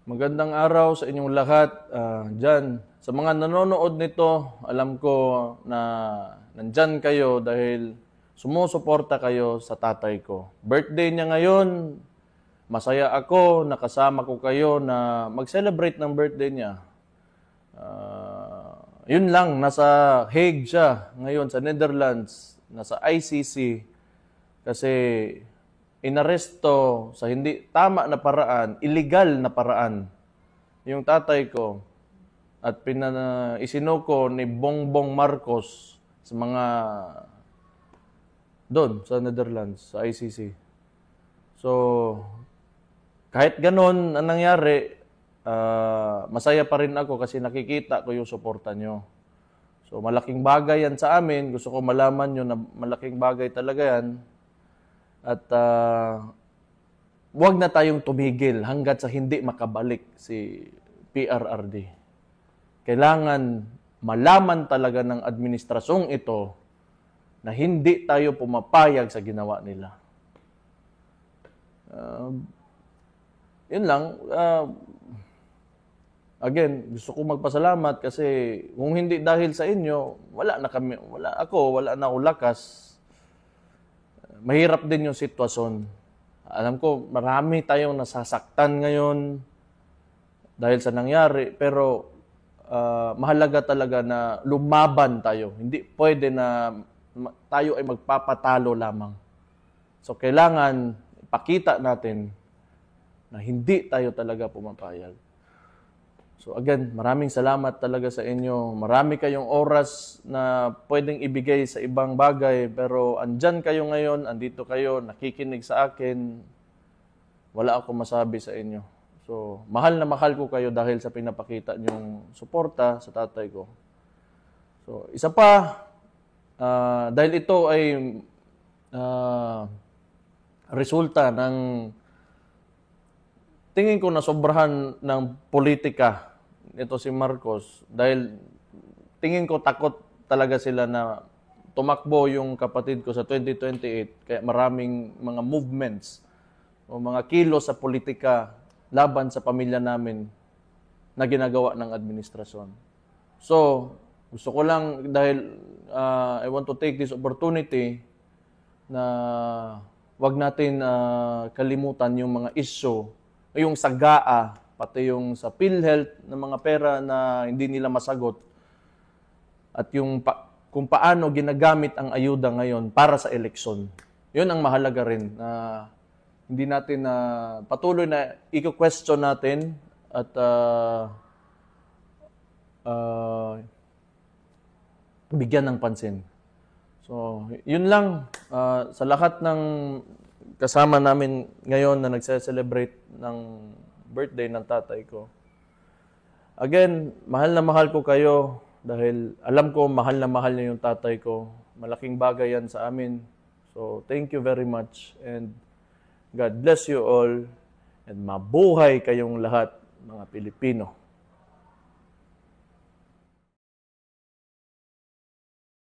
Magandang araw sa inyong lahat dyan. Sa mga nanonood nito, alam ko na nandyan kayo dahil sumusuporta kayo sa tatay ko. Birthday niya ngayon, masaya ako, nakasama ko kayo na mag-celebrate ng birthday niya. Yun lang, nasa Hague siya ngayon sa Netherlands, nasa ICC kasi inaresto sa hindi tama na paraan, illegal na paraan, yung tatay ko at isinuko ni Bongbong Marcos sa mga doon sa Netherlands, sa ICC. So, kahit ganon ang nangyari, masaya pa rin ako kasi nakikita ko yung suporta nyo. So, malaking bagay yan sa amin. Gusto ko malaman nyo na malaking bagay talaga yan. At huwag na tayong tumigil hanggat sa hindi makabalik si PRRD. Kailangan malaman talaga ng administrasyong ito na hindi tayo pumapayag sa ginawa nila. Yun lang. Again, gusto ko magpasalamat kasi kung hindi dahil sa inyo, wala na ako lakas. Mahirap din yung sitwasyon. Alam ko, marami tayong nasasaktan ngayon dahil sa nangyari, pero mahalaga talaga na lumaban tayo. Hindi pwede na tayo ay magpapatalo lamang. So, kailangan ipakita natin na hindi tayo talaga pumapayag. So again, maraming salamat talaga sa inyo. Marami kayong oras na pwedeng ibigay sa ibang bagay, pero andyan kayo ngayon, andito kayo, nakikinig sa akin. Wala akong masabi sa inyo. So, mahal na mahal ko kayo dahil sa pinapakita niyong suporta sa tatay ko. So, isa pa, dahil ito ay resulta ng tingin ko na sobrahan ng politika ito si Marcos dahil tingin ko takot talaga sila na tumakbo yung kapatid ko sa 2028 kaya maraming mga movements o mga kilos sa politika laban sa pamilya namin na ginagawa ng administrasyon. So, gusto ko lang dahil I want to take this opportunity na wag natin kalimutan yung mga issue yung sa GAA, pati yung sa PhilHealth ng mga pera na hindi nila masagot at yung kung paano ginagamit ang ayuda ngayon para sa eleksyon. Yun ang mahalaga rin na hindi natin patuloy na i-question natin at bigyan ng pansin. So, yun lang sa lahat ng kasama namin ngayon na nagse-celebrate ng birthday ng tatay ko. Again, mahal na mahal ko kayo dahil alam ko mahal na mahal niyo yung tatay ko. Malaking bagay yan sa amin. So, thank you very much and God bless you all and mabuhay kayong lahat mga Pilipino.